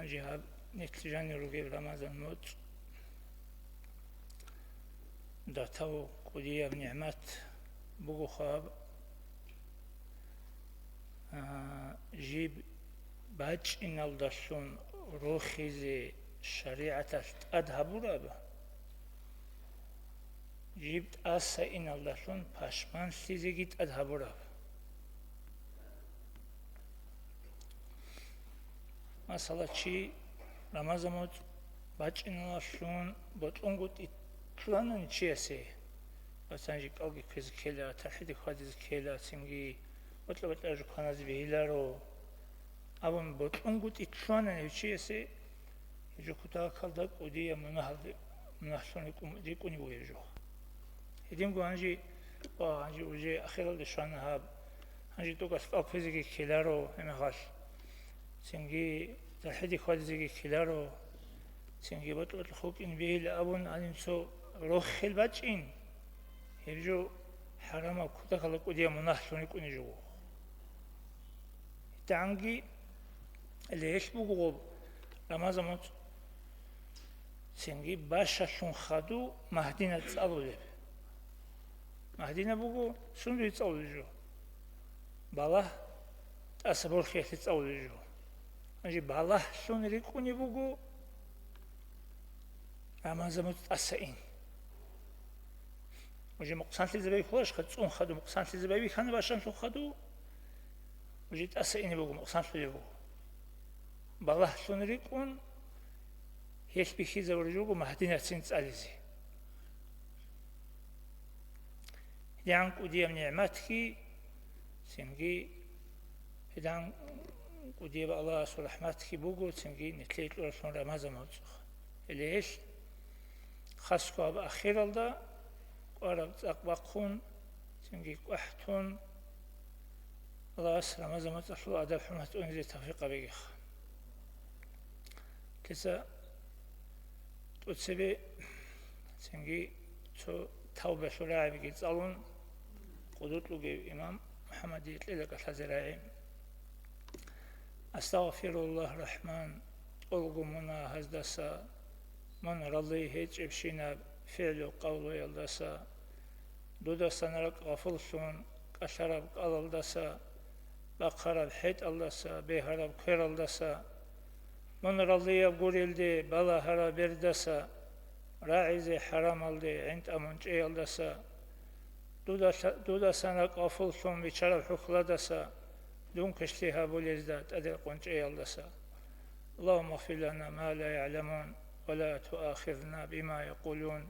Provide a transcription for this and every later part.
جهاب نتجاني رجي رمضان موت داتو قدية بنعمات بقو خاب جيب باج إن الدرسون روحي زي شريعة أدهبورا جبت أسا إن الدرسون پاشمان سيزي جيت أدهبورا مثلا چی رمضان موت باج إن الدرسون بطنقوت إتلانن چيسي مثلا جيك أوغي كز كيلا تحدي خادز كيلا سنجي بطلب تأجو خانز بهيلارو أبون بطنقوت إتلانن چيسي يجو كتا كالدك وديا منحسن يكوني بويجو هديم قو هنجي وجي أخيرا لشان هاب هنجي توقع سفاق فيزيكي كيلارو همخاش سنجي تحدي خادزيكي كيلارو سنجي بطلب الخوك إن بيهيل أبون أنين سو روخ الباجين يجو حراما كتا كالدك وديا منحسن يكوني جو تعنجي اللي يشبه رمضان موت سنجي باشا شون خادو مهدينة تسألو مهدينة بوغو سندو يتسألو جو بالله أسبور خيخ يتسألو جو نجي بالله سن ريكوني بوغو رمضان موت أسئين وجي مقصان تزباي خلاش خدسون خادو مقصان تزباي خانو باشا شون خادو وجي تأسئيني بوغو مقصان تزباي بالله سن ريكون هيش بيخي زورجوغو مهدينة سنت أليزي يعني قديم نعمتك سنجي هدان قديم الله سو رحمتك بوغو سنجي نتليت لرسون رمضان موتسخ إليش خاصكو أب أخير الله وارب تقبقون سنجي قحتون الله أس رمضان موتسخ أدب حمة أنزي توفيق بيخ كسا وتسبي سنجي تو توبة شرعي بيجي تسألون قدوت لقي إمام محمد يتلقى الحزرائي أستغفر الله الرحمن ألقو منا هزدسا من رضي هيج إبشينا فعل قول يلدسا دودسا نرق غفلسون كشرب قلدسا بقرب حيت الدسا بهرب كير الدسا من رضي قريلدي بلا هرا بردسا راعي حرام الدي عند أمونج يلدسا دودا سنة قافل سون بشرف حخلدسا دون كشتها بوليزدات أدل قنج يلدسا اللهم اغفر لنا ما لا يعلمون ولا تؤاخذنا بما يقولون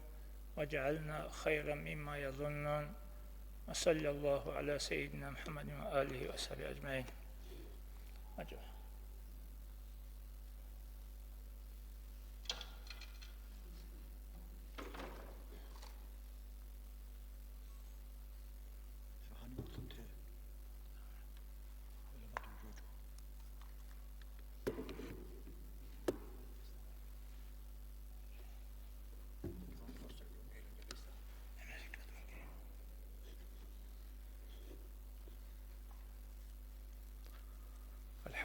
واجعلنا خيرا مما يظنون وصلى الله على سيدنا محمد وآله وصحبه أجمعين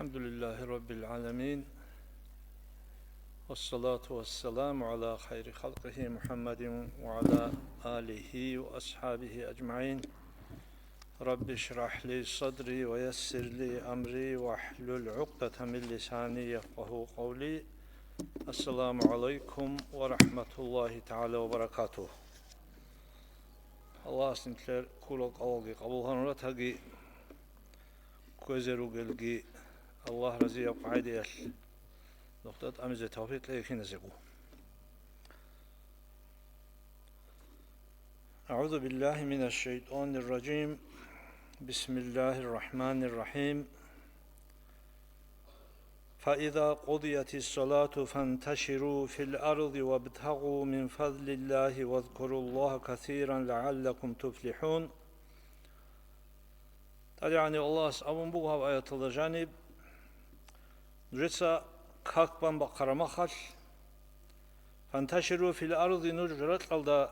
الحمد لله رب العالمين والصلاة والسلام على خير خلقه محمد وعلى آله وأصحابه أجمعين رب اشرح لي صدري ويسر لي أمري واحلل عقدة من لساني يفقهوا قولي السلام عليكم ورحمة الله تعالى وبركاته الله سنتلر كل قولي قبولها نرتهجي كوزرو قلقي الله رزي وقعد يل نقطة أمزة توفيق ليكي نزقو أعوذ بالله من الشيطان الرجيم بسم الله الرحمن الرحيم فإذا قضيت الصلاة فانتشروا في الأرض وابتغوا من فضل الله واذكروا الله كثيرا لعلكم تفلحون يعني الله أبون بوها وآية الله جانب نجسا كاكبان بقرة مخش فانتشروا في الأرض نجرت لدى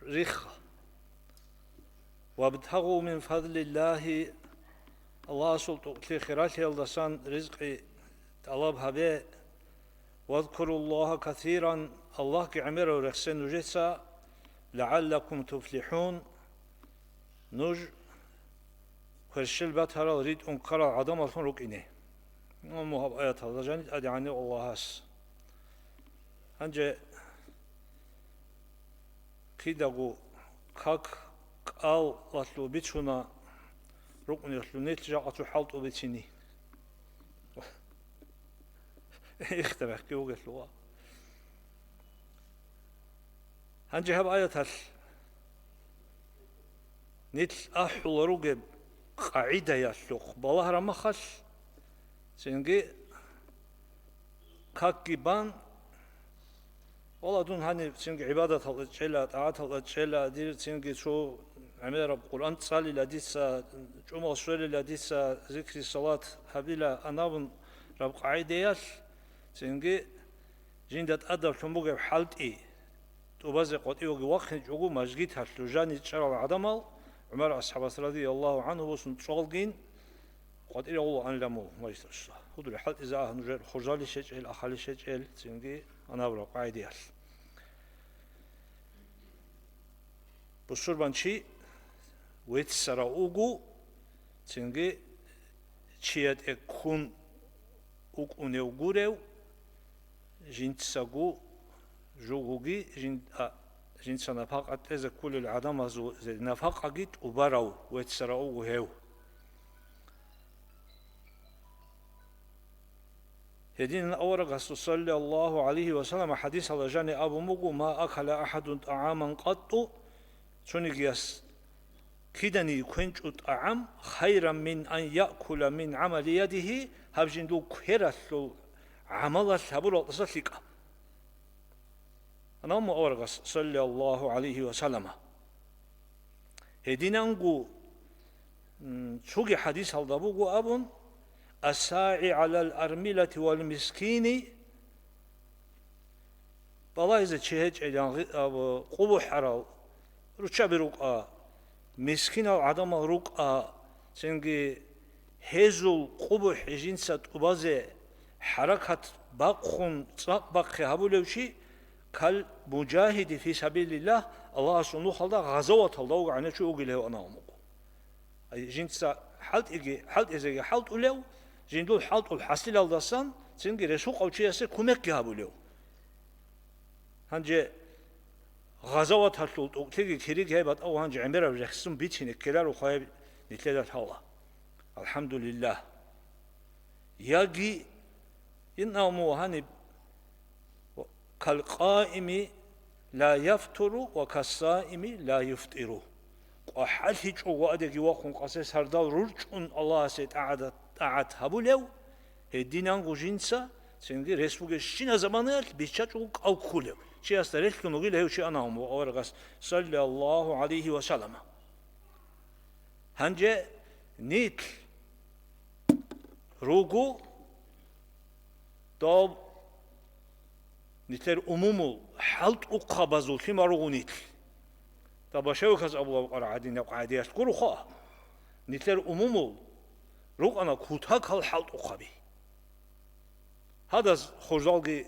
ريخ وابتغوا من فضل الله الله سلطة لخيرات يلدسان رزق طلب هبه واذكروا الله كثيرا الله كعمر ورخصن نجسا لعلكم تفلحون نج خرشل باتهرا ريد انكرا عدم الفن ركينه مهاب آيات الله جاني أدعني الله هس هنجي كيداغو كاك قال لاتلو بيتشونا ركن يتلو نتجا أتو حالتو بيتشيني اختبه كيو قتلوا هنجي هاب آيات هل نتل أحول رقب قاعدة يسلوخ بالله رمخش سنجي كاكيبان والله دون هني سنجي عبادة الجلة طاعة الجلة دير سنجي شو عمل رب القرآن تصلي لديسا جمعة شوالي لديسا ذكر الصلاة هبيلا أنابن رب قاعدة يس سنجي جندت أدب شنبوغ بحالت إيه توبازي قوتي وقي وقت جوغو مجيد هشلو جاني تشارع العدمال عمر أصحاب رضي الله عنه وسن تشغلقين قد إلى الله أن لمو ما يسترسل خذوا لحال إذا نجر خرجالي شجل أخالي شجل تنجي أنا أبرا قاعدي هل بسر بانشي ويتسرا أوغو تنجي تشيات اكون أوغ أونيوغوريو جنتساغو جوغوغي جنت نفاق أتذكر كل العدم زو نفاق أجد وبراو ويتسرعوا وهو هدين أورق صلى الله عليه وسلم حديث على جاني أبو مغو ما أكل أحد طعاما قط شنيجيس كدني كنت طعام خيرا من أن يأكل من عمل يده هبجن دو كيرسلو عمل سبرو تصليكا أنا أم أورغس صلى الله عليه وسلم هدينانغو شوقي حديث هالضبوغو أبن الساعي على الأرملة والمسكين بالله إذا تشهج إلى قبو حرال رتشاب رقا مسكين العدم رقا سنجي هزول قبو حجنسة أبازي حركة باقخون باقخي هبولوشي كال مجاهد في سبيل الله الله سبحانه وتعالى غزوات الله عنه شو يقوله أنا أمكو أي جنسا حالت إجي حالت إزاي حالت أولو جندول حالت الحصيل الدسان سنجي رسوق أو شيء يصير كمك يهبولو هنجي غزوات هالشول تيجي كريج هيبات أو هنجي عمره رخصم بيتين كلار وخايب نتلذ الله الحمد لله يجي إنه مو هني كالقائم لا يفطر وكالصائم لا يفطر وحال هيج وادي وقون قاسس هردال رجون الله سيت أعد هبولو هدينان جنسا سنجي رسوق شنا زمانات بيشاتو أو كله شيء استريح كنوغي له شيء أنا هم أورغاس صلى الله عليه وسلم هنجة نيت روغو دوب نتر أمومو حالت أقابزول كما روغو نيت تباشيو كاز أبو قرعدين وقعدي أشكرو خا نتر أمومو روغ أنا كوتاك هالحالت أقابي هذا خرجالجي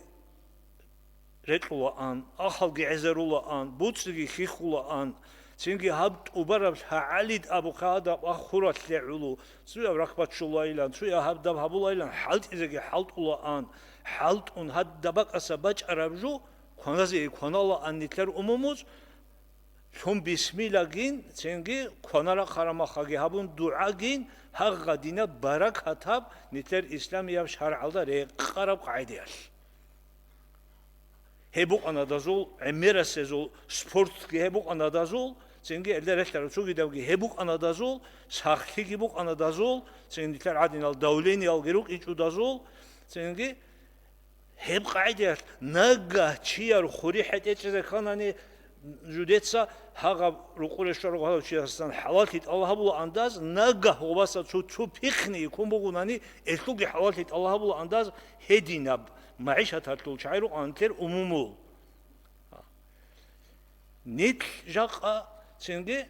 رتلوا آن أخالجي عزروا آن بوتسجي خيخوا آن سينجي هبت أبرب هعليد أبو قادة أخورت لعلو سويا ركبت شلائلان سويا هبدب هبولائلان حالت إزاي حالت الله آن حالت أن هاد دبق أسباج أربجو كونازي كونالا أن نتلر أموموز ثم بسم الله جين سينجي كونارا خرما خاجي هبون دعاء جين هغا دينا برك هتاب نتلر إسلام ياب شرع الله رقرب قاعدياش هبوق أنا دازول عميرة سزول سبورت كي هبوق أنا دازول سينجي الدرجة رسوقي دوجي هبوق أنا دازول ساخي هبوق أنا دازول سينجي نتلر عادين الدولين يالجروك إيشو دازول سينجي هب قاعدياش نجا تشير خوري حتى إذا كانني جودتسا هاغا رقولش رو هذا شيء أصلاً حلالت الله بقول أنداز نجا هو بس شو بيخني يكون بقولني إسلوب حلالت الله بقول أنداز هديناب معيشة هالطول شعيرو أنتر أمومو نيت جاقة سنجي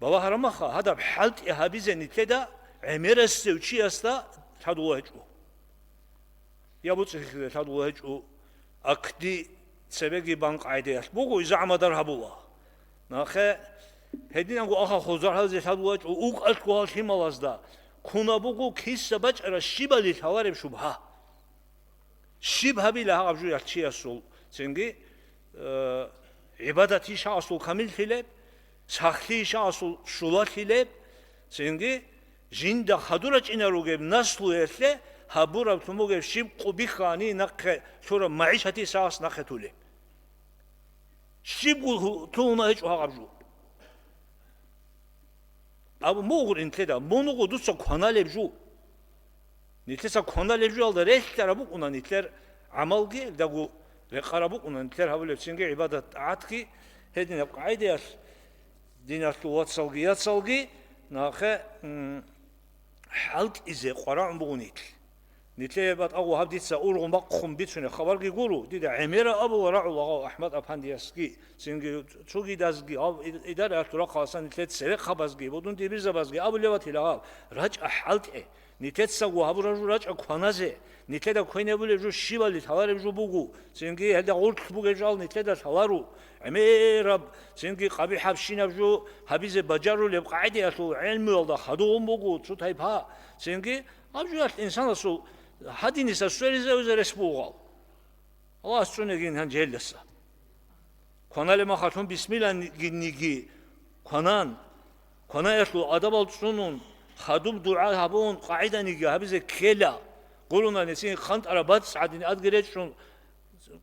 بابا هرمخا هذا بحالت إهابيزة نتلدا عمير السوشي أستا تدوه جو يابوتسخ تادو هجو أكدي سبقي بانق عيديات بوغو إذا عمدر هبولا ناخه هدين أنغو أخا خوزار هذا تادو هجو أوك أشكو هالشيم الأزدا كنا بوغو كيس سبج أرى شبالي ثوارب شبها شبه بلا هابجو يحشي أصول سنجي عبادتي شا أصول كامل خلاب سخلي شا أصول شولات خلاب سنجي جندا خدورج إنا روجب نسلو يسله هابورا تموجب شيب قبي خاني نق شورا معيشتي ساس نقتولي شيب تونا هيك وهابجو أبو موغر إنتدا مونوغو دوسا كونالي بجو نتلسا كونالي بجو على ريح ترابوك ونا نتلر عملجي دعو رقاربوك ونا نتلر هابولي بسنجي عبادة عاتكي هدين يبقى عيدياس دينار توات سالجي ناخه حالت إزاي قرآن بغنيت نتلاقي بعد أول هبديت سأورغم بقهم بيتشون خبر يقولوا دي عميرة أبو ورع الله أحمد أبهندياسكي سينجي شوقي دازجي أو إدارة أتراك خاصة نتلاقي سرق خبازجي بدون تبيز بازجي أبو لواتي لها رج حالت نتلاقي سوا هبو رج أقفنازه نتلاقي كوينه بقول جو شيبالي ثوار جو بوجو سينجي هذا قلت بوجو جال نتلاقي ثوارو عميرة سينجي قبي حبشين بجو حبيز بجارو لبقعدي أسو علم الله خدوم بوجو شو تايبها سينجي أبجو الإنسان أسو هادين يسافر زوجة رسبوغال الله سبحانه جين هنجلسه كنا لما خاتون بسم الله نيجي كنان يسلو أدبال سنون خدوم دعاء هبون قاعدة نيجي هبزة كلا قولنا نسين خانت عربات سعدين أدقريت شون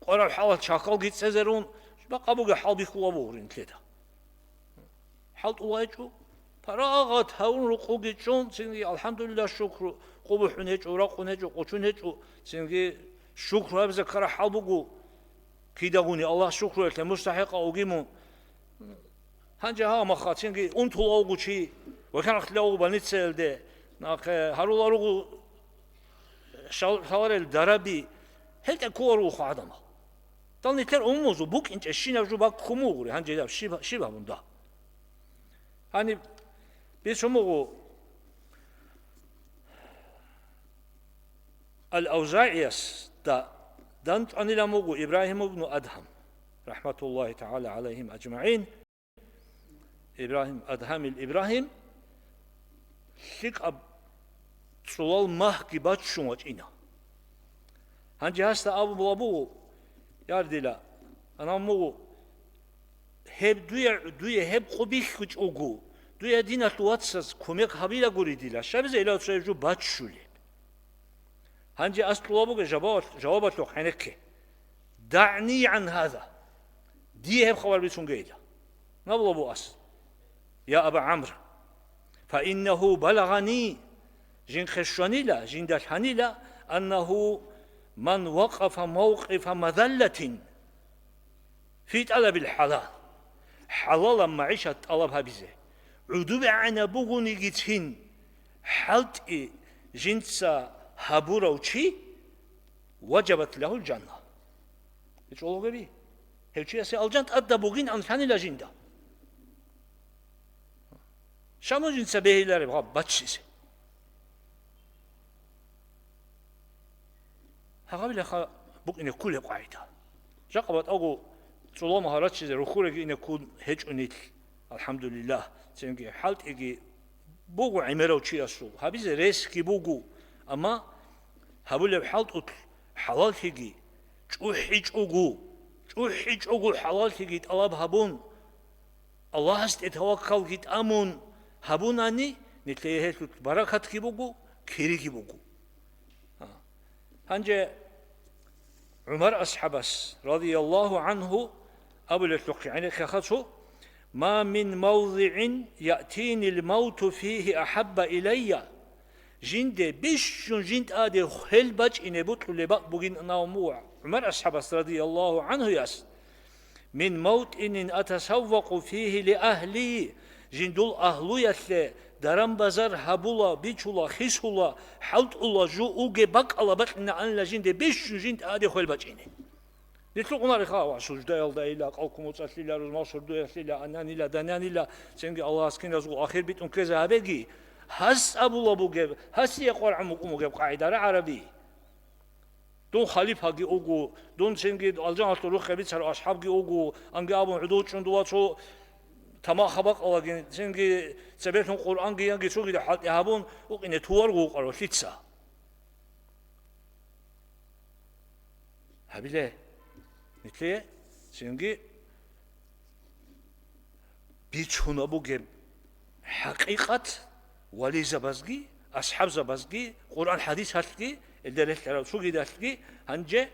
قرار حالة شاكال جيت سزرون بقى أبوك حال بيخوا بورين كده حال واجو فراغت هون رقوق جون سينجي الحمد لله شكر قبح نهج وراق نهج وقشون نهج سينجي شكر هذا كره حال بقو كيداغوني الله شكر لك مستحق أوجيمون هنجا ها مخاط سينجي أنتوا أوجو شيء وكان أختلاقو بنتسأل ده ناق هرول أروجو شوار الدربي هل تكورو خادمه تاني تر أموزو بوك إنت الشين أرجو باك خموري هنجا ده شبه من ده hani biz şumuğu الأوزاعيس دا دانت عن لموغو إبراهيم بن أدهم رحمة الله تعالى عليهم أجمعين إبراهيم أدهم الإبراهيم شك أب سوال ماه كبات شومج إنا هنجي هستا أبو بلابو ياردلا أنا موغو hep duya hep qobik kuch ogu duya dina tuatsas komek habila guridila shabize ila tsayju batshuli hanji asluabu ge jawabat lo hanekke da'ni an hadha دي هب خبر بيتون جيدا نبلو أبو أس يا أبا عمرو فإنه بلغني جن خشوني لا جن دشاني لا أنه من وقف موقف مذلة في طلب الحلال حلالا معيشة طلبها بزه عدوب عنا بغني جتهن حلت جنسا هبورا وشي وجبت له الجنة hiç olur gibi hevçiyesi alcant adda bugün anfani la jinda şamu jinsa behileri batçisi هقابل بوك إن كل قاعدة جاكبت أقول صلوا مهارات شيء رخورة إن كل هج أنيت الحمد لله سنجي حالت إجي بوجو عمره وشيء أصل هبيز ريس كي بوجو أما هقول حالت حلال هجي شو حج أقول حلال هجي طلب هبون الله استتوكل جيت أمون هبون أني نتلاقيه بركات كي بوجو كيري كي بوجو هنجي عمر أصحابس رضي الله عنه أبو الأسلق يعني خاصه ما من موضع يأتيني الموت فيه أحب إلي جند بيش جند آدي خل بج إن بطل لبق بجين نوموع عمر أصحابس رضي الله عنه يس من موت إن أتسوق فيه لأهلي جندول أهلو يسلي درم بازار هبولا بيچولا خيسولا حلت الله جو اوجي بق الله بقنا ان لجند بيش جند ادي خول بچيني نتلو قنار خاوا سجدا يلدا الى قلكم وصليلا روما سردو يسليلا اناني لا داناني لا سنجي الله اسكن زو اخر بيت ان كذا هبغي حس ابو لبو جب حس يقول عمكم جب قاعده عربي دون خليفة جي أوجو دون سنجي الجان الطرق خبيث على أصحاب جي أوجو أنجي أبون عدود شندوات شو تما خبق الله جن سنجي سبيتهم القرآن جي أنجي شو كده حد يهابون وقين توارجو قالوا فيتسا هبيله نتلي سنجي بيتشون أبو جب حقيقة ولي زبازجي أصحاب زبازجي قرآن حديث هاتجي الدرس على شو كده هاتجي هنجة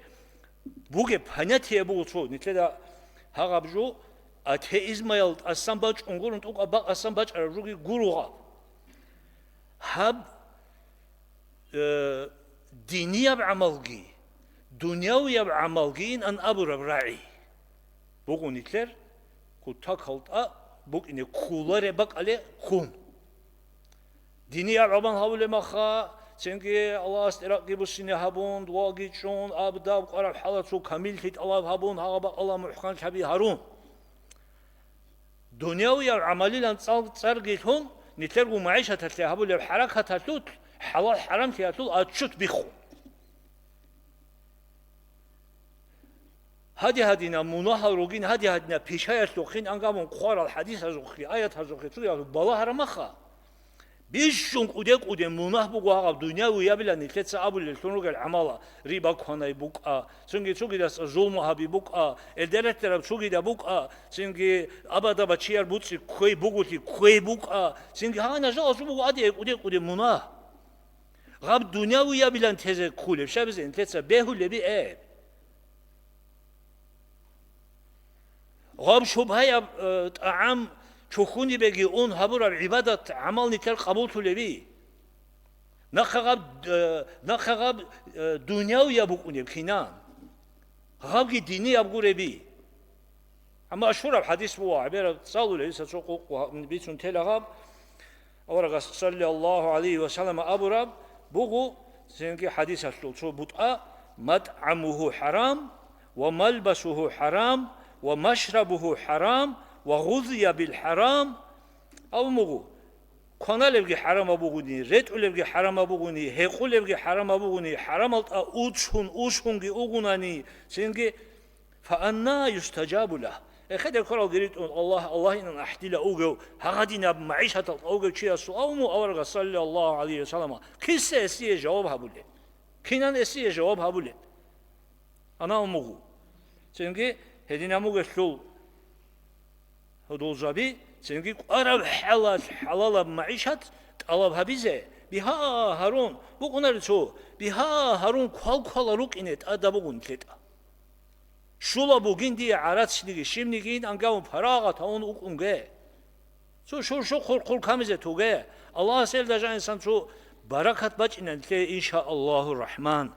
بوجب هنيتي أبو شو نتلي هذا بجو أتهيزم يلد أسامباج أنقول أنتو أبغى أسامباج على رجوع جروها هب دينية بعملجي دنيوية بعملجين أن أبو ربعي بقول نتلر كتاك خلطة بق إنه كولر بق عليه خون دينية بعمل هؤلاء مخا سنجي الله استراق بسنة هبون دواجي شون أبدا بقرب حالة شو كامل هيت الله هبون هذا الله محكم شبيه هارون دنيوية عملي لان تصرقيتهم نتلقوا معيشة تتلهبوا للحركة تتلوت حلال حرام تتلوت أتشوت بيخو هذه مناها روجين هذه بيشاية سوخين أنقامون قوار الحديث هزوخي آيات هزوخي تلقى بالله هرمخا بيشون قدي مناه بقوا دنيوية بلا نتلت أبو للتنوج العمالة ريبا كنا يبقى سنجي شو كده ظلم هبي بقى الدرجة ترى شو كده بقى سنجي أبدا بتشير بوتسي كوي بقولي كوي بقى سنجي ها نجا شو بقى قدي مناه غاب دنيوية بلا نتهز كله شابز نتلت بيهو اللي بيه غاب شبهة طعام شخوني بيجي اون هبور العبادة عمل نتر قبول تلبي نخغب دنياوي يبقوني بخنان غاب ديني يبقوا بي اما اشهر الحديث هو عبارة صالوا ليس شقوق من بيتون تلغاب اورغ صلى الله عليه وسلم ابو رب بغو سنجي حديث شو بطأ مطعمه حرام وملبسه حرام ومشربه حرام وغذي بالحرام أو مغو كنا لبجي حرام أبوغني ريت لبجي حرام أبوغني هيقول لبجي حرام أبوغني حرام الت أوشون جي أوغناني سينجي فأنا يستجاب له أخذ الكرة قريت الله إن أحتل أوجو هغدينا بمعيشة الأوجو شيء سؤال مو أورغ صلى الله عليه وسلم كيس أسيه جوابها بوله كينان أسيه جوابها بوله أنا مغو سينجي هدينا مغو شو هدول زبي سنجي قرب حلال معيشة طلب هبيزه بها هارون بقولنا شو بها هارون كل روك إنت أدبون كده شو لا بقين دي عرض شديد شيمنيجين أنجاهم فراغة تون أقومه شو كل كامزة توجه الله سيل دجا إنسان شو بركة بجنا إن شاء الله الرحمن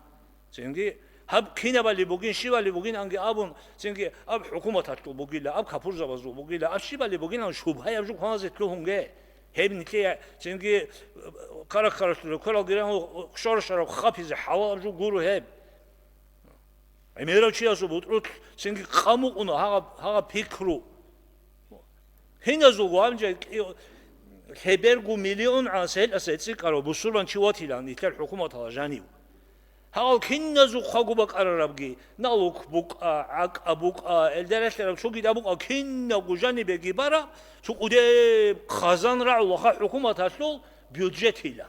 سنجي هب كينا بالي بوجين شي بالي بوجين أنجي أبون سنجي أب حكومة تطلو بوجين لا أب كفر زبازو بوجين لا أب شي بالي بوجين أن شوبها يبجو خلاص يطلوهم جه هب نتلي سنجي كاركتر كل غيره شر خابز حوال جو غورو هب أميرا شيء أسو بتروت سنجي خامو أنا هذا بيكرو هنا زوجو أمجد هبرجو مليون عسل أساسي كارو بسرعة شواتي لان نتلي الحكومة تلاجانيو هاو كنا زو خاقوبك أرابجي نالوك بوكا عك بوكا الدرس لو شو كده بوكا كنا وجاني بيجي برا شو كده خزان رع الله حكومة تسلول بيوجت هلا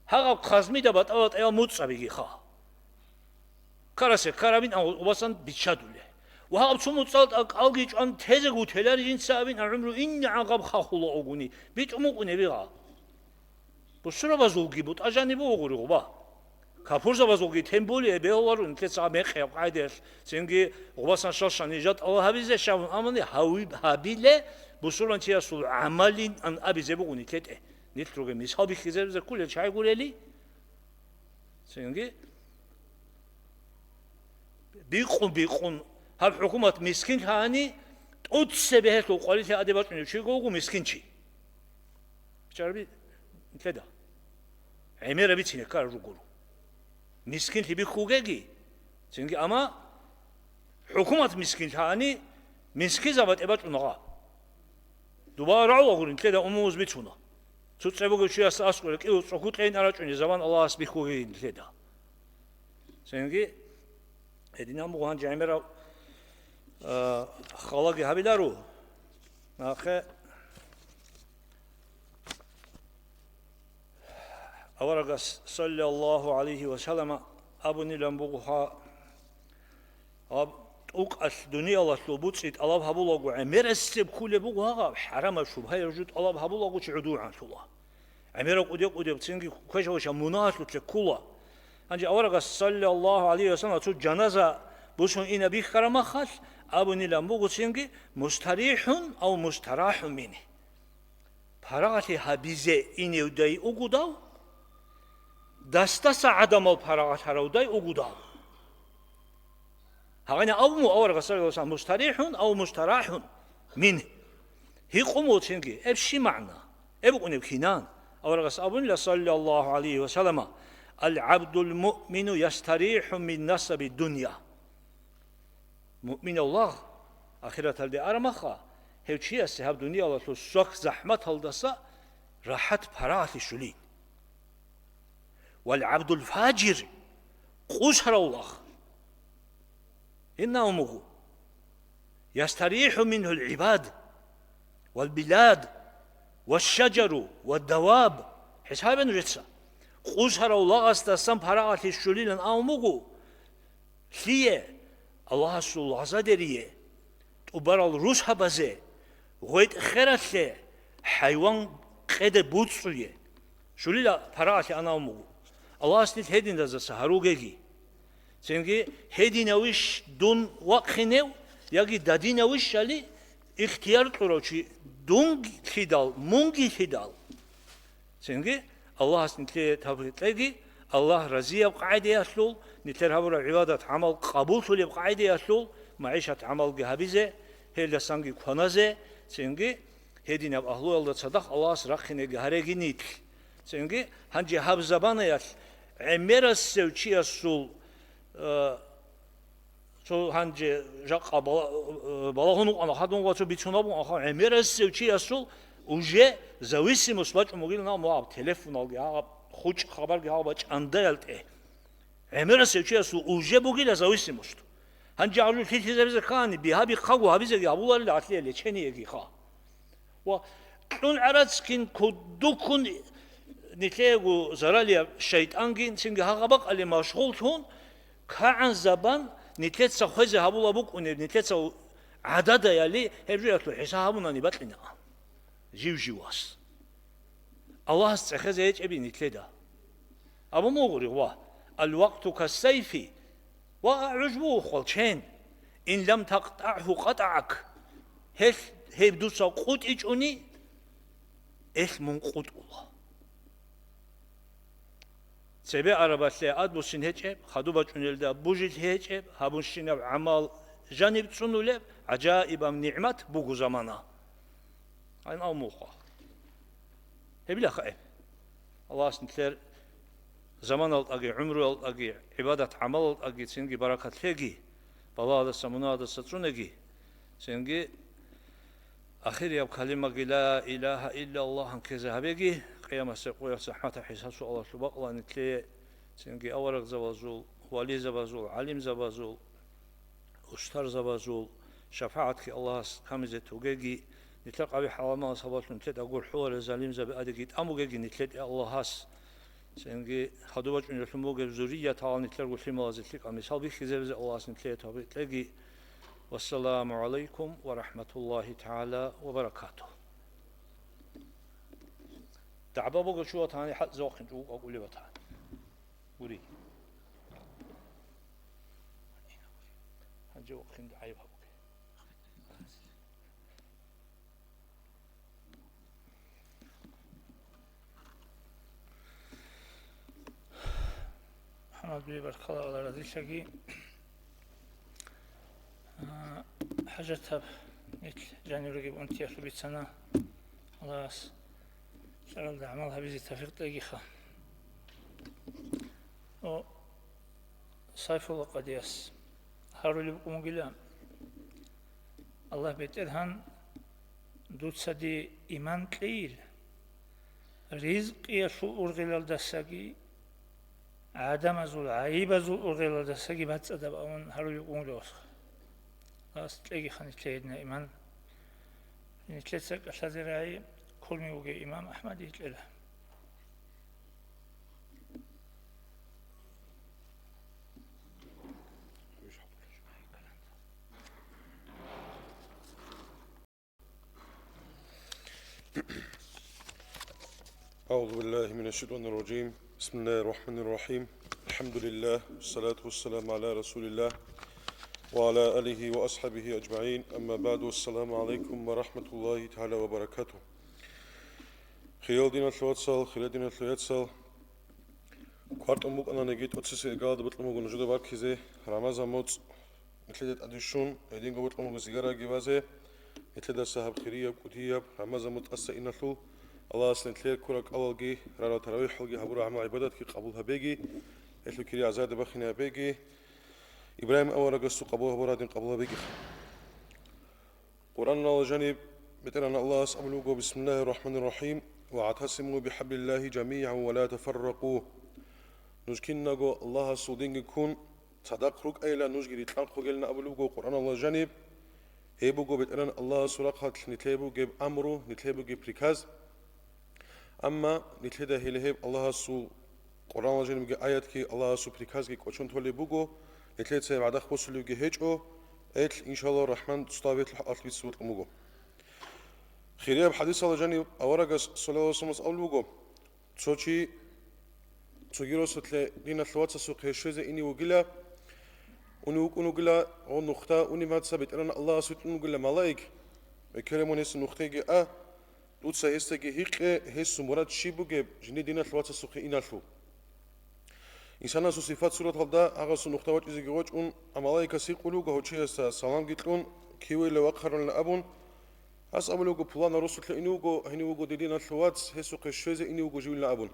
هاو خزمي ده بتأوت أيام موت بيجي خا كراسة كرامين أو وصل بيشادوله وهاو شو موت أوجيج أن تزعو تلارجين سابين عمرو إن عقب خاخولا أغني بيت أمك نبيها بسرعة بزوجي بوت أجاني بوغوري غبا كابورزا بزوجي تمبولي بيهولارو نتلسا مخيب قايدر سنجي غباسان شاشان نجات الله هبيزه شاون أماني هبيله بسرعة تياسول عملين أن أبيزه بغوني تته نتلوغي ميسابي خيزر بزر كله چاي قولي سنجي بيقون هب حكومة مسكين هاني تقدس بهتو قاليتي أدبات من يشيقوغو مسكين چي بچاربي نتلدا عميرا بيتيني كار رجولو مسكين تبي خوجي سنجي أما حكومة مسكين ثاني مسكين زبط إبات ونغا دوباره عوا قولين كده أموز بيتونا شو تسبقوا شيء أساس قولك إيو تقول لين أرجعني زمان الله أسبي خوجي كده Çünkü edinen bu hangi emir خلاقي هبيدارو ناخه أورغس صلى الله عليه وسلم أبني لنبوها أب أوقات دنيا الله سلبوتشيت الله هبولغو عمر السب كل بوها حرام شبهة يوجد الله هبولغو تعدو عن الله عمرك أديك تنجي كويش مناسب تكولا أنجي أورغس صلى الله عليه وسلم تو جنازة بوسون إن بيخ كرما خاص أبني لنبوغو تنجي مستريح أو مستراح منه 파라가티 하비제 이니 우다이 오구다 다스타사 아담을 파라가티 하라우다이 오구다 하가냐 아우무 아워라가 살고사 무스타리훈 아우 무스타라훈 민 히고모 쳔기 앱시 마나 앱고네 키난 아워라가 사분라 살lallahu 알aihi wasallam العبد المؤمن يستريح من نصب الدنيا مؤمن الله آخرت الدي أرمخا هيوشي السحاب دنيا الله سوك زحمت هلدسا راحت برات شلين والعبد الفاجر قشر الله إنه مغو يستريح منه العباد والبلاد والشجر والدواب حسابا رتسا قشر الله استسام برات شلين أو مغو ليه الله سبحانه وتعالى وبرال روس هبزه غيت خيرته حيوان قد بوتسويه شوليلا paraati anamı Allah snit hedin da saharugegi çünkü hedinawish dun waqhinev yagi dadinawish shali ihtiyar qorochi dun khidal mungi khidal çünkü Allah snit tabritlegi Allah razıya qaide yasul nitler habura ibadat amal qabul sulib qaide yasul maişat amal gehabize hele sanki konaze çünkü hedine ahlu yolda sadak Allah sırakhine gehareginit çünkü hangi habzabana yaş emeras sevçiya sul so hangi jaka balahunu ama hadun vaço biçunabu aha emeras sevçiya sul uje зависимость baç mogilna muab telefon al ya хуч haber ya baç andalte emeras sevçiya sul uje bugile зависимость 한지 아주 티티제비제 칸이 비하비 카고 하비제 야부를 아틀레 체니에기 카. 와 돈 알아스킨 고두군 니테고 자랄이야 샤이탄긴 싱게 하가박 알리 마슈골톤 카안 자반 니테츠 허제 하불라북 오네 니테츠 아다다 야리 헤브리아토 히사하부나 니바트나 지우지와스 알라ህ ጸኸ제 ጨ비 니테다 아부 모고리 와 الوقت كالسيف وعجبه خلشين إن لم تقطعه قطعك هل هيبدوسا قوت إجوني إيش من قوت الله سبع عربات لأد بوسين هجب خدو بجون ده بوجد هجب هبوشين عمل جانب تسنو عجائب من نعمت بوجو زمانا أين أو موقع هبلا خائف الله سنتلر zaman aldı, ömrü aldı, ibadet amal aldı, çünkü bereketli, balada samuna satrunegi, çünkü ahir yap kalime la ilahe illallah'ın kezahabegi, kıyametse koyar zahmete hisasu Allah subhanahu nitle, çünkü avarak zavazul, vali zavazul, alim zavazul, ustar zavazul, şefaat ki Allah kamize tugegi, nitle qabi halama sabatun nitle agul huwa zalim zabi adegit amugegi nitle Allah'as çünkü haduvaç ünlüsün bu zürriye talanitler guslim azizlik amisal bir kizemize Allah'ın tleye tabitlegi vesselamu aleykum ve rahmetullahi teala ve berekatuhu da'ba bu şu tane hat zoqin şu aquli vatan uri hacı waqin da'ayb محمد بن بركة الله رضي شقي حاجتها مثل جاني رقيب أنت يا بيت سنة خلاص شغل عملها بيزي تفيق تلاقيها و صيف الله قديس هارو اللي بقوم قلام الله بيترهن دوت سدي إيمان قليل رزق يشو أرغل الدساقي عدم زول عيب زول أغير دسقي بتصدق أون هرو يقولوس لاست تلاقي خاني تلاقينا إيمان نتلسك أشازراي كل ميوجي إمام أحمد يتلله أعوذ بالله من الشيطان الرجيم بسم الله الرحمن الرحيم الحمد لله والصلاة والسلام على رسول الله وعلى آله وأصحابه أجمعين أما بعد والسلام عليكم ورحمة الله تعالى وبركاته خيال دينا الثلاثة خيال دينا الثلاثة كوارت أمبوك أنا نجيت أتسيسي قاعد بطلمو جنجودة باركيزي رمضان موت نتلدت أديشون هيدين قبط لمو سيجارة جوازي نتلدت صاحب خيرية كتيب رمضان موت أسا إنثلو الله سنتلير كورك أولجي رانا تراويح حلقي هبورا عمل عبادات كي قبولها بيجي إثلو كري عزاد بخنا بيجي إبراهيم أول رجس قبولها هبورا دين قبولها بيجي قرآن الجانب بترنا الله أسألوكم بسم الله الرحمن الرحيم واعتصموا بحبل الله جميعا ولا تفرقوا نجكنا جو الله سودين يكون صدق رك أيلا نجري تلقى قلنا أبلوكم قرآن الله جانب هيبوكم بترنا الله سرقة نتلبو جب أمره نتلبو جب ركاز أما نتلدا هيلهب الله سو قرآن الجنب آيات كي الله سو بريكاز كي كوشون تولي بوجو نتلدا سي بعد خبص اللي جهجو إتل إن شاء الله الرحمن تستويت الحق بيسوت أموجو خيريا بحديث الله جانب أورجا صلى الله عليه وسلم أولوجو تشوشي تشوجيرو ستل دينا ثلاثة سوق هشوزة إني وجلا ونوجلا ونختا ونمات سبت أنا الله سوت ونوجلا ملاك بكلمون هس نختيجي لوتسا هستجي هيك هس مراد شيبوجي جني دينا ثلاثة سوق إنالفو إنسان سو صفات سورة هذا أغاس نختوات إذا جوج أملاك سيقولوا جهوتشي سلام قتلون كيوي لوقخرون لأبون أس أملوجو بلان رسول لإنوجو هنيوجو دينا ثلاثة هسوق الشوزة إنيوجو جيل لأبون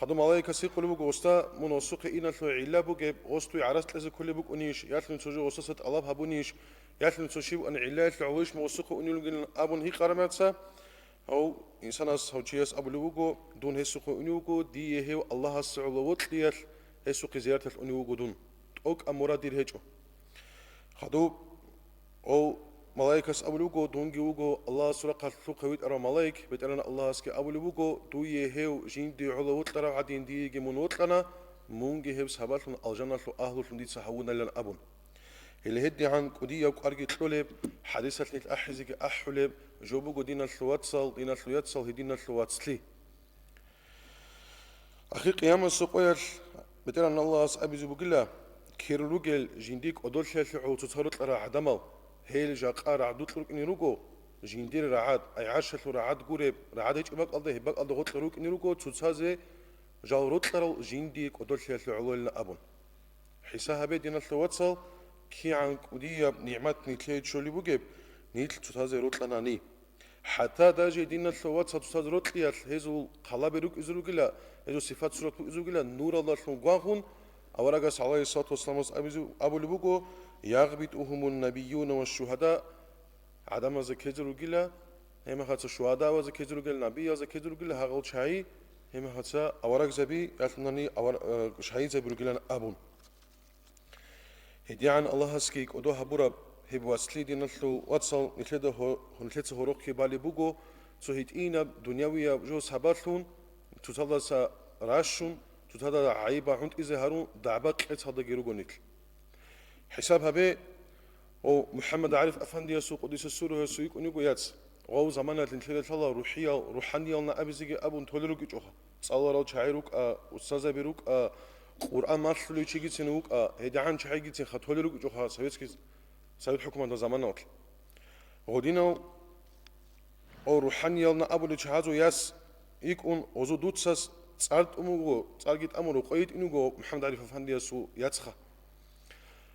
خدوا ملاك سيقولوا جوستا مناسق إنالفو علابو جب أستوي عرست لذا كل بوك أنيش يأكلون تجو وسط الله هبونيش يأكلون تشيب أن علات العويش موسق أنيوجو أبون هي قرمتها أو إنسان هوتشياس أبلوجو دون هسوق أنيوجو دي هو الله السعلوات ليال هسوق زيارة الأنيوجو دون أوك أمورات دير هجو خدوا أو ملايكس أبلوجو دون جوجو الله سرق الثوق ويت أرى ملايك بترنا الله سك أبلوجو دوي هو جين دي علوات ترى عدين دي جمونوت لنا مونجي هبس هبالون الجنة لو أهل فندي سحونا لنا أبون اللي هدي عن كودية وأرجع طلب حديثة الأحزق أحلب جوبو دينا الثواتسل دينا الثواتسل هدينا الثواتسلي أخي قيام السقوير بترنا الله أبي زبوجلا كيرلوجل جنديك أدول ثلاثة عود تصارت لرا عدمال هيل جاقار عدوت لروك نيروجو جندير رعاد أي عشرة رعاد قريب رعاد هيك بق الله هبق الله غط لروك نيروجو تصازه جاروت لرا جنديك أدول ثلاثة عولنا أبون حسابه دينا الثواتسل كي عن كودية نعمت نتليد شولي بوجب نيتل تصازه روت لناني حتى داجي دينا الثوات ستوساد روتليات هزو قلابروك إزروجلا هزو صفات سورة إزروجلا نور الله لنقاهون أورجس عليه الصلاة والسلام أبو لبوكو يغبطهم النبيون والشهداء عدم زكيزروجلا هم هذا الشهداء وزكيزروجلا نبي وزكيزروجلا هقول شيء هم هذا أورج زبي أثناني شيء زبروجلا أبون هدي عن الله سكيك ودوها برب هب وصلي دينا لو واتسال نتلده هروك كبالي بوجو سهيت إينا دنيوية جوز هبارلون تطلع سا راشون تطلع عيبة عند إذا هارون دعبات لت هذا جيروجو نتل حساب هبه أو محمد عارف أفندي يسوق قديس السورة يسوق ونيجو ياتس أو زمانة نتلده الله روحانية لنا أبي زيج أبو نتولروك يجوها صلى الله شعيروك أستاذ بيروك قرآن ما تلو يشيجي تنوك هدي عن شيء تن خطولروك يجوها سويت حكومة زمانه غدينا أو روحاني لنا أبو لشهازو ياس يكون وزو دوتساس صارت أمورو صارت أمورو قيد إنه محمد علي ففندي يسو ياتخا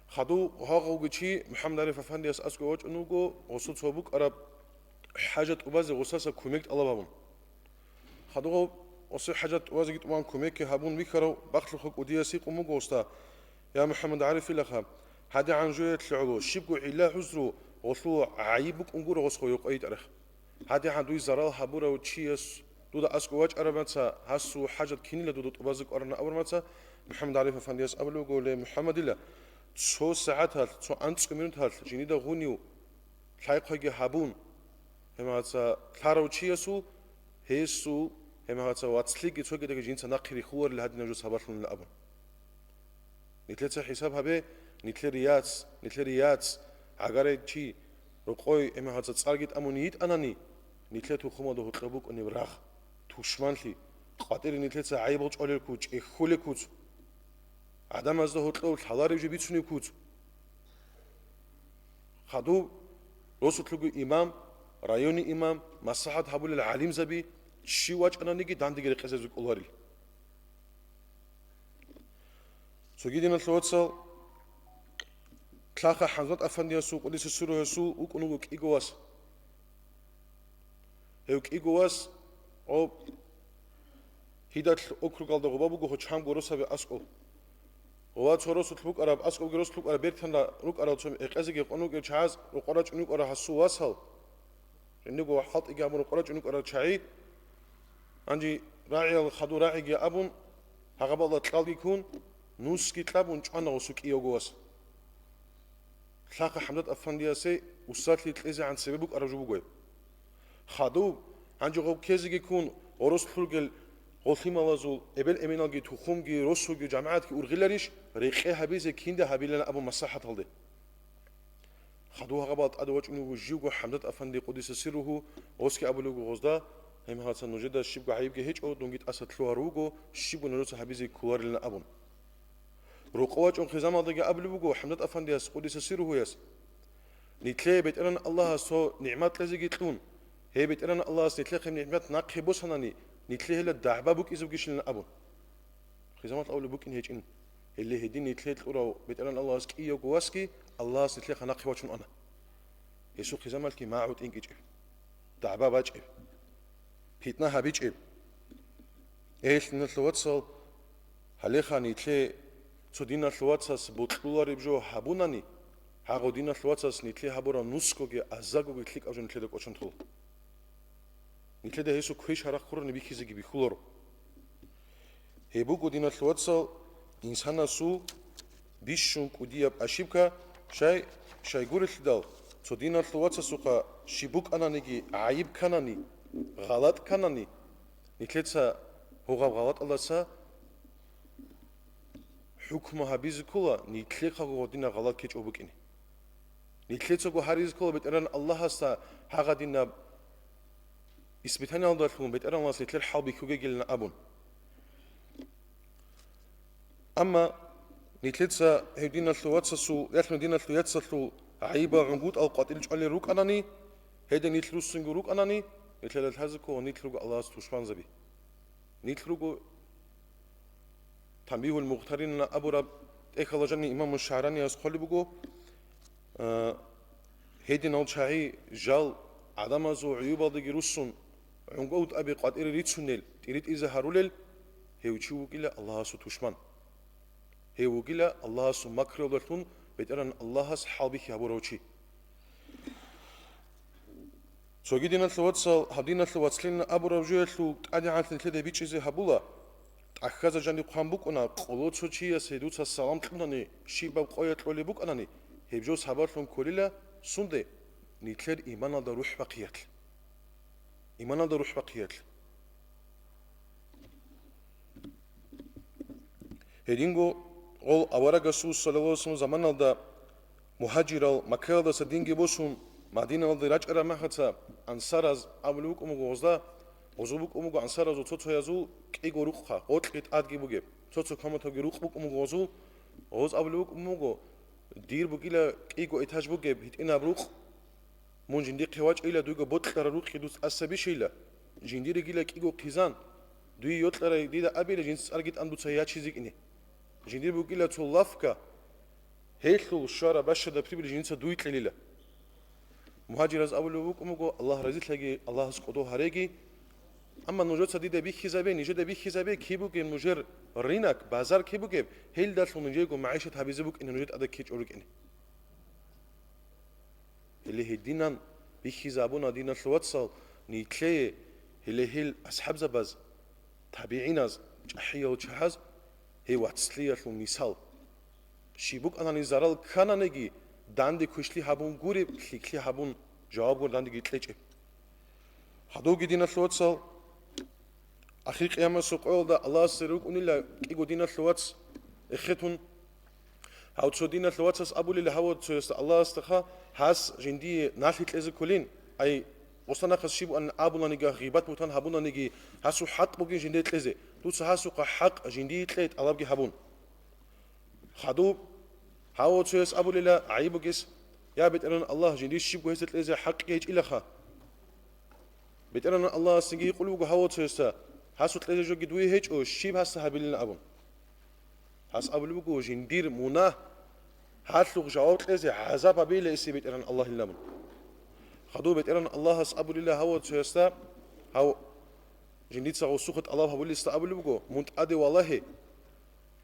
خدو هاغو جي محمد علي ففندي يس أسكو وجه إنه وصوت صوبك أرب حاجة أباز غساسة كوميكت الله بابون خدو وصي حاجة وازجت وان كوميك هابون ميكرو بخل خك ودياسيق أمورو استا يا محمد علي في لخام هذا عن جوية العلو شبكو علا حزرو وصلو عيبك انقور وصخو يقايد أرخ هذا عن دوي زرال حبورة وتشيس دودا اسكو واج اربانسا هاسو حاجه كينيلا دودا طبازك ارنا اورمانسا محمد علي فاندياس ابلو قول محمد الله سو ساعات هال سو انص مينوت هال جينيدا غونيو لايقهي هابون هماتسا كلاروتشيسو هيسو هماتسا واتسليغي توغيدا جينسا ناقري خور لهادنا جو صباحون لابون نيتلتسا حساب هبه نيتلرياتس اگرای چی رقوی هماتسا صارگیت امونیت انانی نيتلتو خمودو هطلبوك اني براخ توشمانلي قاتل نيتلتسا عيبل چولر کوچ اخول کوچ آدم از ده هطلو حلاری جو بیتونی کوچ خدو رسولتلو امام رایونی امام مصلحت حبول العالم زبی شی واج انانیگی داندگی قززوک اولاری سوگیدین الثوتسل تلاخا حنزات افندیاسو قدیس سورو هسو وکنوک ایگواس هيوك إيجواس أو هيدات أكرو قال ده غبابو جو هشام جروسا بأسكو غوات شروس تلوك أراب أسكو جروس تلوك أراب بيرتنا روك أراب تسمى إقازي قانون جهاز وقرأت إنك أراه حسوا واسهل إنك هو حط إجابة وقرأت إنك أراه شعي عندي راعي الخدو راعي جا أبون هغب الله تلاقي يكون نوس كتلابون جانا وسوك إيجواس تلاقي حمد أفندياسي وصلت لي تلزي عن سببك أرجو بقول خادو عندي غو كيزي يكون أروس خلقل غلطيم الله ابل امينالجي تخومجي روسوجي جماعات كي أورغيلاريش ريخي حبيزي كينده حبيلنا أبو مساحة هالدي خادو هغبات أدوات إنه جيوجو حمدت أفندي قديس سيروه أوسكي أبو لوجو غزدا هم هاتسا نوجدا شيبجو عيبجي هيج أو دونجيت أسد لواروجو شيبو نروس حبيزي كوار لنا أبون روقوات أن خزام الله أبو لوجو حمدت أفندي قديس سيروه يس نتلي بيت أن الله سو نعمات لزيجي تلون هي بيت أن الله سنتلقي من نعمات ناقي بوسناني نتلي هلا دعبة بوك إذا بقيش لنا أبون خزامات أول بوك إن هيج إن اللي هدين نتلي الأورا بيت أن الله سكي يوجواسكي الله سنتلقي ناقي واتشون أنا يسوع خزامات كي ما عود إنجيج دعبة باج هيتنا هبيج إيش نتلواتسل هليخا نتلي تودينا تلواتسس بوتلوري بجو هابوناني هاغودينا تلواتسس نتلي هابورا نوسكوجي أزاغوجي تليك أوجو نتلي دك أوشن تول نتلي ده يسوع كويش هراخ خورو نبيكيزي بيخولورو هيبوكو دينا تلواتسل إنسانا سو بيشون كودياب أشيبكا شاي غوري تلدال تودينا تلواتسسوكا شيبوك أنانيجي عيب كاناني غلط كاناني نتلتسا هو غلط الله سا حكمها بيزكولا نتلقى غودينا غلط كيج أوبكيني نتلتسا غو هاريزكولا بتران الله سا هاغا دينا إثبتاني الله دارتهم بتران الله سنتلر حال بيكوغي جلنا أبون أما نتلتسا هيدينا تلواتسا سو يتلو دينا تلواتسا تلو عيبا عنقود أو قاتل جعلي روك أناني هيدا نتلو سنجو روك أناني نتلو الهزكو ونتلو الله ستوشمان زبي نتلو تنبيه المغترين أبو رب إخلا جاني إمام الشعراني أسخولي بقو هيدي نالشاعي جال عدم زو عيوبا دي روسون عنقود أبي قادر ريتسونيل تريد إذا هاروليل هيوشي وقيلا الله ستوشمان هي وقيلا الله سو مكر ودرتون بيتران الله سحابيك أبو روشي سوغيدينا تلواتسل هبدينا تلواتسلين أبو روجي تلو تقادي عن تلتده بيتشيزي هبولا أخذ جاني قام بوك أنا قلوت سوتشي سيدوت السلام تلمناني شيبا قويت لولي بوك أناني هبجوز هبارتلون كوليلا سنده نتلر إيمانا دا روح بقيات إيمانا دا روح بقيات هدينغو قول أورا قصوص صلى الله عليه وسلم زمان دا مهاجر مكة دا سدينجي بوسون مدينة دا راج أرى محتا أنصارز أولوك أمو غوزدا وزوبك أمو أنصارز وتوتو يزو كيغو روخا قوتلت آدگي بوغي توتو كامتو روخ بوك أمو غوزو غوز أولوك أمو دير بوغيلا كيغو إتاج بوغي هيت إنا بروخ مون جندي قواج إلا دوغو بوتلر روخ يدوس أسابي شيلا جندي رجيلا كيغو قيزان دوي يوتلر ديدا أبي لجنس أرغيت أندو تسايا چيزيك إني جندي بوغيلا تولافكا هيتلو الشارع باشا دا بريبي لجنس دويت لليلا مهاجر از أولوك أمو الله رزيت لغي الله سقطو هريجي أما نوجد سديد بيخي زبي نجد بيخي زبي كيبوك المجر رينك بازار كيبوك هيل دارت نجيكو معيشة هبيزبوك إن نوجد أدا كيج أورك إني اللي هي دينان بيخي زابونا دينا تلواتسال نيتلي هل أصحاب زباز تابعيناز جحية وجهاز هي واتسلية المثال شيبوك أنا نزارال كان نجي داندي كشلي هابون غوري كلي هابون جواب غور داندي جيتليج هادو جدينا ثلوتسال أخي قيامة سقول دا الله سروك ونلا كي جدينا ثلوتس إختون هاو تشودينا ثلوتس أبو لي هاو تشوست الله استخا هاس جندي نافيت لز كلين أي وصلنا خشيب أن أبونا نيجا غيبات متان هابونا نيجي هاسو حق بوجين جندي تلزه توس هاسو حق جندي تلت الله بجي هابون خدو هاو تشوست أبو لي عيبوجيس يا بيت أن الله جندي شيب وهست تلزه حق يج إلى خا بيت أن الله سنجي يقولوا هاو تشوست هاسو تلزه جو جدوي هيج أو شيب هاس هابيلنا أبون هاس أبو لي بوجو جندير منا هاتلو جواب تلزه عذاب أبيله يسي بيت أن الله اللامن خدو بيت إيران الله هس أبو لله هو تشستا هاو جنديت سعو سخط الله هو اللي استقبل بقو منت أدي والله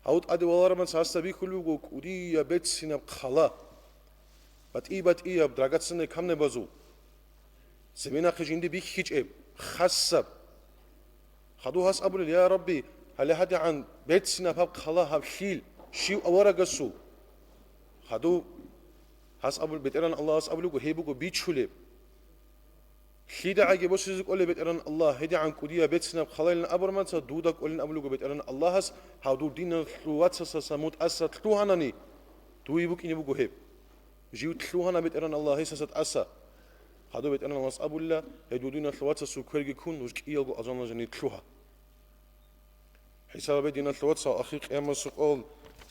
هاو أدي والله رمن ساستا بيكل بقو كودي يا بيت سينب خلا بات إيه بدرجات سنة كم نبزو سمينا خجندي بيك هيج إب خسب خدو هس أبو لله يا ربي هل هدي عن بيت سينب هاب خلا هاب خيل شيو أورا قصو خدو هس أبو بيت إيران الله هس أبو لقو هي بقو بيتشولب خيدا عجي بوسيزك أولي بيت إيران الله هدي عن كوديا بيت سناب خلايلنا أبرمان دودك أولين أبلوغو بيت إيران الله هس هاودو دين تلوات سموت أسا تلوهاناني دوي بوك إني بوكو هيب جيو تلوهانا بيت إيران الله هيسا أسا هادو بيت إيران الله أبو الله هدو دين تلوات سوكويرجي كون وجك إيالغو أزانا جاني تلوها حساب بيت دين تلوات أخيق إياما سوكول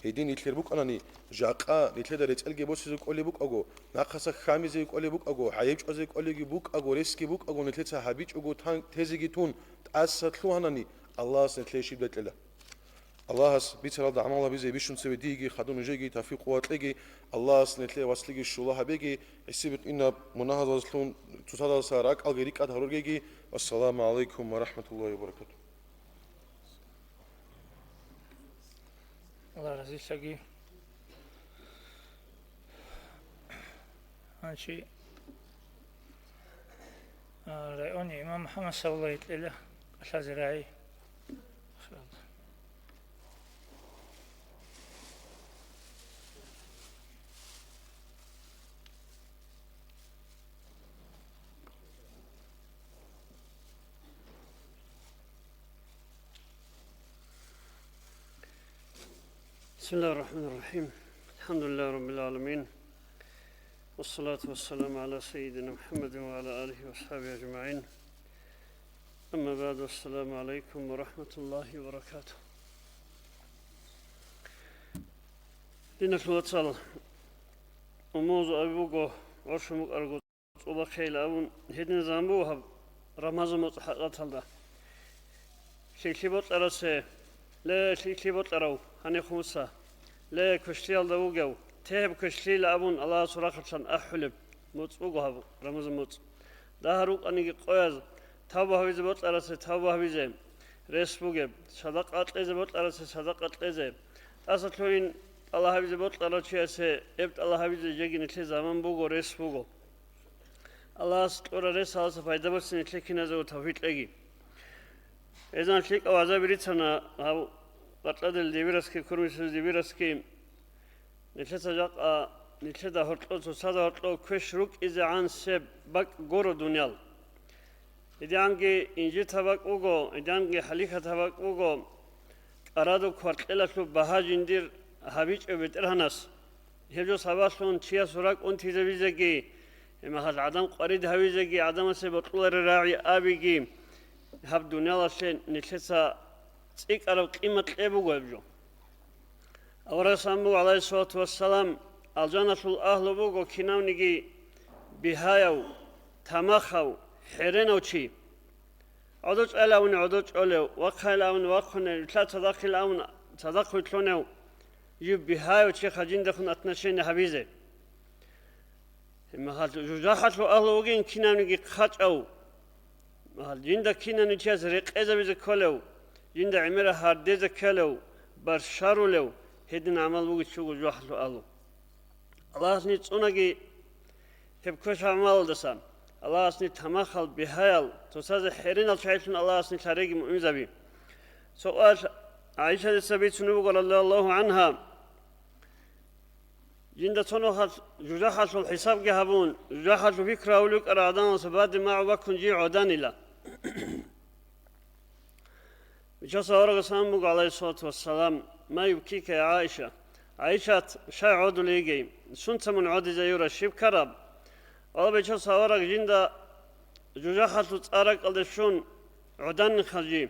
هيدين يتلير بوك أناني جاقا يتلير ريتالجي بوسيزك أولي بوك أغو ناقصا خاميزيك أولي بوك أغو حيبج أزيك أولي بوك أغو ريسكي بوك أغو نتليتها حبيج أغو تيزيجي تون تأسا تلوهاناني الله سنتلي شيب دات لله الله بيتر الله عمال الله بيزي بيشون سوي ديجي خدون جيجي توفيق قوات لجي الله سنتلي واسلجي شولها بيجي يسيبت إن مناهض وصلون تصادر ساراك الغيريك أدهرور جيجي والسلام عليكم ورحمة الله وبركاته الله razı olsun. Ançi رأوني إمام محمد صلى الله عليه وسلم الحزرعي بسم الله الرحمن الرحيم الحمد لله رب العالمين والصلاة والسلام على سيدنا محمد وعلى آله وأصحابه أجمعين أما بعد السلام عليكم ورحمة الله وبركاته دينك الوصال وموز أبوغو وشمك أرغو صوبا خيل أبون هدن زنبوها رمضان متحقات هلدا شيخي أرسي لا شيخي أرو هني خمسة لا كشتيال دوغو تهب كشتيال أبون الله سراخشان أحلب متوغو هبو رمضان مت دهروك أني قويز توبة هبيز بوت أرسي توبة هبيز رسبوغب صدقات لزي بوت أرسي صدقات لزي أسطلوين الله هبيز بوت أرسي إبت الله هبيز جيجي نتلي زمان بوغو رسبوغو الله أسطلورا رس هالسا فايدة بس نتلي كنازو توفيت لغي إذن تلك أوازا بريتنا هاو قطلة الدبيرسكي كرميس الدبيرسكي نتلتا جاقا نتلتا هرطلو تسادا هرطلو كوش روك إذا عن سب بك غورو دنيال إذا عنكي إنجي تباك أوغو إذا عنكي حليقة تباك أوغو أرادو كوارتلة بها جندير هابيج أبترهناس هبجو ساباسلون تشيا سراك أنتي زبيزكي إما هاد عدم قريد هاويزكي عدم سبطلو الراعي آبيكي هاب دنيال أشين نتلتا تيك أرو قيمة لأبوغو يبجو أورسامو عليه الصلاة والسلام الجنة الأهل بوغو كيناونيكي بهايو تماخو حيرينو تشي عدوش ألاون عدوش أوليو وقها ألاون وقهن لا تداخل ألاون تداخل تلونيو يب بهايو تشي خجين دخن أتنشين حبيزي مهال جوجاحة الأهل بوغين كيناونيكي خاج أو مهال جندا كيناني تشيز ريقيزة بيزي كوليو جندا عميرة هارديزة كوليو برشارو ليو هيدن عمل بوغي تشوغو جوحة الأهل الله نيتسوناكي هب كوش عمال دسان الله أسني تمخل بهايل تساز حرين الشعيشون الله أسني تاريخ مؤمزبي سؤال عائشة السبيت سنوب رضي الله عنها جند صنوخت جزاحة الحساب جهبون جزاحة فكرة ولك أرادان سباد ما وكن جي عدان الله بجاس أورغ سامبوغ عليه الصلاة والسلام ما يبكيك يا عائشة عائشة شاي عود ليجي سنت من عود زيورة شيب كرب أو بجاس أورغ جند جزاحة تارك الدشون عدان خرجي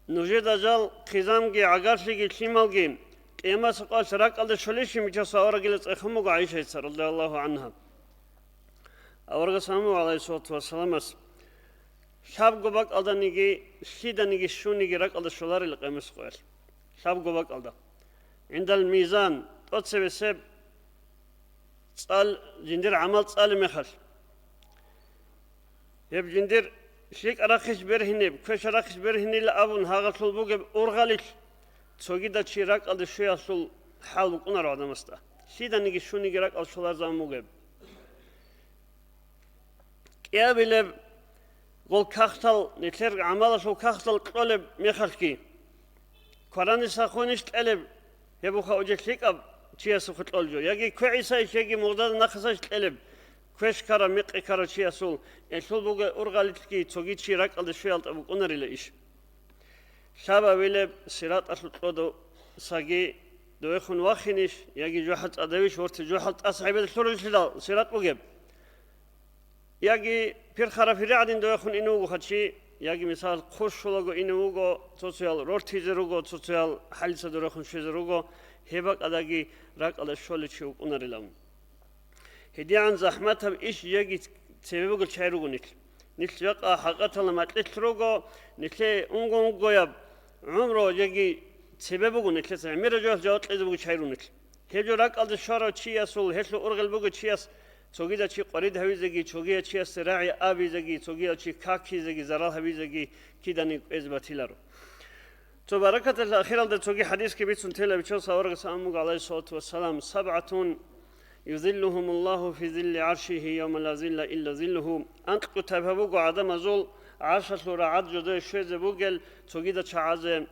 نوجد أجل خزامجي عقارشجي شمالجي قيمة سقال شراك الدشوليش بجاس أورغ لس أخموغ عائشة رضي الله عنها أورغ سامبوغ عليه الصلاة والسلام شاب قبق ألدا نيجي شيدا نيجي شو نيجي رك ألدا شولار اللي قيمس قويل شاب قبق ألدا عند الميزان تسبب سب سال جندر عمل سال مخل يب جندر شيك أراخش برهنب كش أراخش برهني لأبون هذا طلبوج أورغاليش تسوي دا شي رك ألدا شو يصل حال بكون رعدا مستا شيدا نيجي شو نيجي رك ألدا شولار زاموجب يا بلب قول كختل نتلر عمله شو كختل قلب مخلكي قرآن ساخونش قلب يبو خاوجك ليك أب شيء سخط أولجو يجي كويسة يجي مقدار نخسش قلب كويش كرا مق كرا شيء سول يشول بوجا أورغالتكي توجي شيء رك على شوية أبو كونر إيش شابا ويلب سيرات أصل قدو ساقي دويخون واخنيش يجي جوحت أدويش ورت جوحت أصحاب الثلث سيرات بوجب يجي بير خرافي رعدين دويخون إنه وخدشي يجي مثال خوش شلوغو إنه وغو سوسيال رورتيزروغو سوسيال حالسة دويخون شيزروغو هبك أداقي راك على الشولي تشوك أنرلهم هدي عن زحمتها بإيش يجي تسببوغو الشايروغو نتل يقع حقاتها لما تلتروغو نتل أنغو يب عمرو يجي تسببوغو نتل سعمير جوه جوات لزبوغو شايرو نتل هجو راك على الشارع تشياسول هسلو أرغل بوغو تشياس توجد شيء قريد هوي زجي توجد شيء سراعي أبي زجي توجد شيء كاكي زجي زرال هوي زجي كده إزباتيلارو تباركت الأخيرة ده توجد حديث كبير سنتلا بيشوف صورة سامو عليه الصلاة والسلام 7 يظلهم الله في ظل عرشه يوم لا ظل إلا ظله أنت كتبه بوجو عدم زول عرشه رعد جدا شيء زبوجل توجد شعاز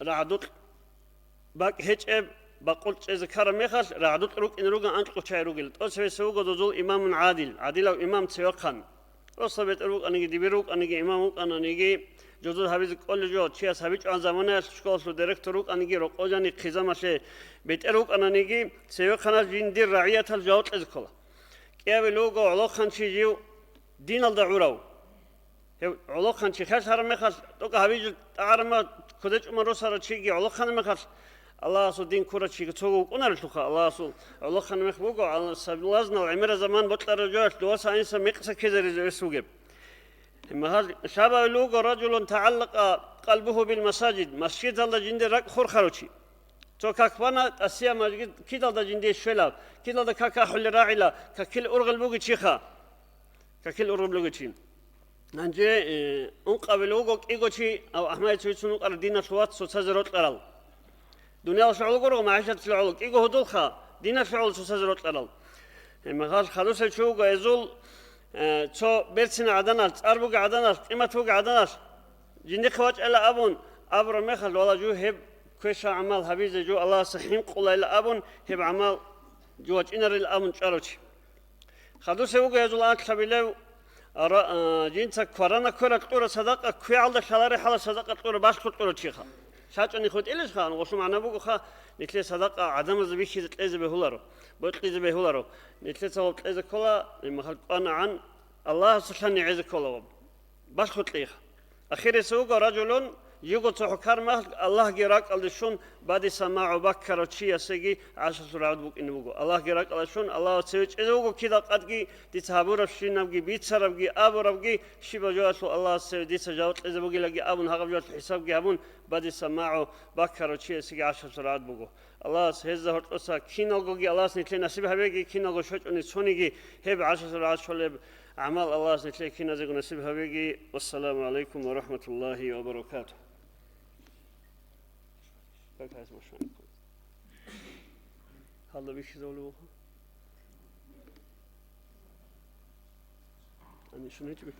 رعدت باك هجب بقول إذا كرم يخش رعدت روك إن روجا أنت قشاي روجل أصبح سوق دزول إمام عادل أو إمام سيوقان أصبح روك أنا جدي بروك أنا جي إمام أنا نيجي جزول هبيز كل جو تشياس هبيج عن زمانه شكل سو ديركتور روك أنا جي روك أجاني خزامة شيء بيت روك أنا نيجي سيوقان جندير رعية الجوات إذكلا كيف لوجو علاق خنشي جيو دين الدعورو علاق خنشي خش هرم يخش توك هبيج عرما خدش مرو سر تشيجي علاق خن مخش الله سو دين كورة شيء تسوق ونر تلقى الله سو الله خن مخبوقه على سبلازنا العمر زمان بطل رجال دواسا إنسا مقصة كذا يسوقب ما هذا شابه لوجو رجل تعلق قلبه بالمساجد مسجد الله جند رك خور خروشي تو كاكبانا أسيا مسجد كده الله جند شلا كده الله كاكا حل راعلا ككل أرغل بوجي شيخا ككل أرغل بوجي شين نجى أنقبل لوجو إيجو شيء أو أحمد سويسونو أردينا شوات سوتزرot قرال دنيا شعول قرو معيشة شعول إيجو هدول خا دينا شعول سوتزرot قرال ما هذا خلوص شو جايزول تو بيرسنا عدناس أربوج عدناس إما توج عدناس جندي خوات إلا أبون أبر مخل ولا جو هب كويش عمل حبيز جو الله سحيم قول إلا أبون هب عمل جوات إنر الأبون شروش خلوص هو جايزول أنك سبيله جنسا كورانا كورا كتورة صدقة كوي على شلاري حلا صدقة كتورة باش كتورة شيخا شاتني خد إلش خان وشو معنا بوجو خا نتلي صدقة عدم الزبيشي تتلزي بهولارو بتلزي بهولارو نتلي صوب تلزي كلا المخلق أنا عن الله سبحانه يعز كلا باش كتليخ أخير سوق رجل يقول تحكر مخلق الله جراك على شون بعد سماع بكر وشيء سجي عشان سرعة بوك إنه بوجو الله جراك على شون الله سويت إذا بوجو كذا قدقي تتهابور الشين نبجي بيت سربجي أبو ربجي شبه جوات الله سويت دي سجاوت إذا بوجي لقي أبون هقب جوات الحساب جابون بعد سماع بكر وشيء سجي عشان سرعة بوجو الله سهزه هرتوسا كينوجي الله سنتلي نسيبها بيجي كينوجو شوت ونسونيجي هب عشان سرعة شلب أعمال الله سنتلي كينا زي نسيبها بيجي والسلام عليكم ورحمة الله وبركاته. هذا بيش زولوها يعني شنو يجيب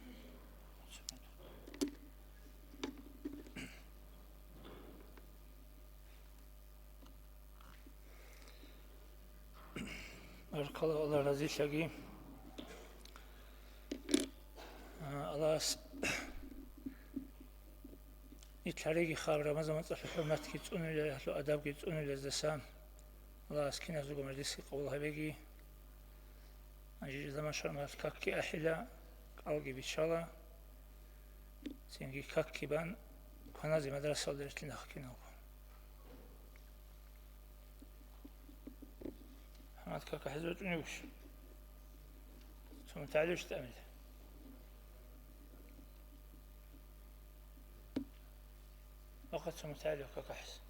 بارك الله الله رضي شقي الله يتحرقي خاب رمضان مطلع حرمات كي تقولوا له أهل أداب كي تقولوا له الزسام الله أسكنه زوج مجلسي قولها بيجي أجي زمان شرمات كاكي أحلا ألقي بالشلا سينجي كاكي بان كنا زي مدرسة ودرت لنا حكينا حماد كاكا حزبت ونيوش ثم تعالوش تعمل وقت ثم تعالوا كاكا حس